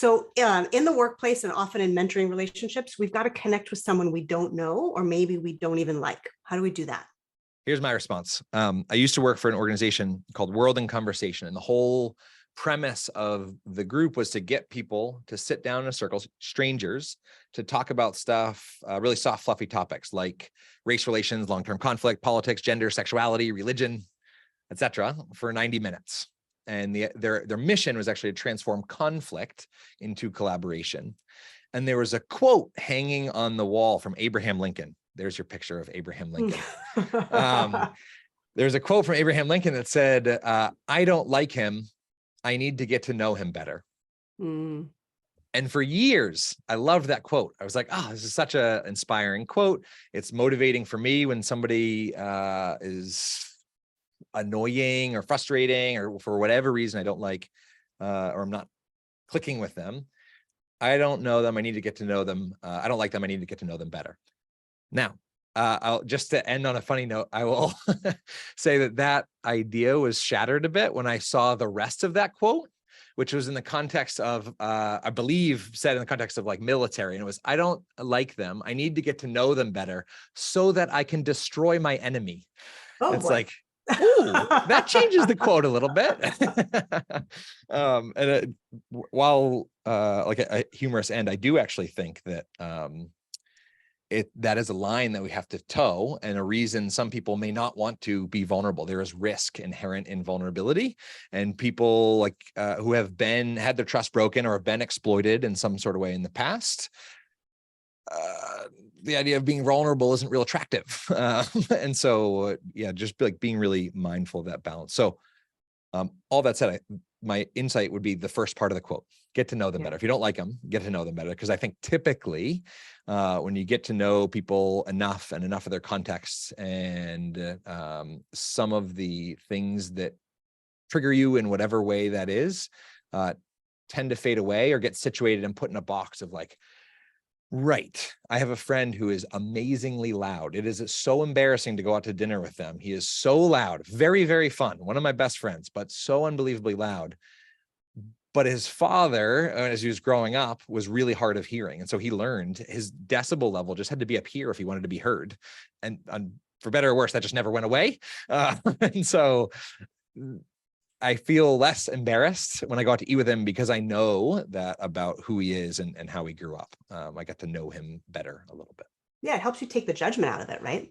So in the workplace and often in mentoring relationships, we've got to connect with someone we don't know, or maybe we don't even like. How do we do that? Here's my response. I used to work for an organization called World in Conversation, and the whole premise of the group was to get people to sit down in a circle, strangers, to talk about stuff, really soft, fluffy topics like race relations, long-term conflict, politics, gender, sexuality, religion, etc., for 90 minutes. And their mission was actually to transform conflict into collaboration. And there was a quote hanging on the wall from Abraham Lincoln. There's your picture of Abraham Lincoln. There's a quote from Abraham Lincoln that said, I don't like him. I need to get to know him better. Mm. And for years, I loved that quote. I was like, oh, this is such an inspiring quote. It's motivating for me when somebody is annoying or frustrating, or for whatever reason I don't like, or I'm not clicking with them. I don't know them. I need to get to know them. I don't like them. I need to get to know them better. Now, I'll just to end on a funny note, I will say that idea was shattered a bit when I saw the rest of that quote, which was in the context of, I believe said in the context of like military. And it was, I don't like them. I need to get to know them better so that I can destroy my enemy. Oh, it's boy. like, ooh, that changes the quote a little bit. While like a humorous end, I do actually think that that is a line that we have to toe, and a reason some people may not want to be vulnerable. There is risk inherent in vulnerability, and people like who have had their trust broken or have been exploited in some sort of way in the past, the idea of being vulnerable isn't real attractive. And so, yeah, just like being really mindful of that balance. So all that said, my insight would be the first part of the quote: get to know them better. If you don't like them, get to know them better. Because I think typically when you get to know people enough and enough of their contexts and some of the things that trigger you in whatever way that is, tend to fade away or get situated and put in a box of like, right, I have a friend who is amazingly loud. It is so embarrassing to go out to dinner with them. He is so loud, very, very fun. One of my best friends, but so unbelievably loud. But his father, as he was growing up, was really hard of hearing. And so he learned his decibel level just had to be up here if he wanted to be heard. And for better or worse, that just never went away. And so I feel less embarrassed when I go out to eat with him because I know that about who he is and how he grew up. I got to know him better a little bit. Yeah, it helps you take the judgment out of it, right?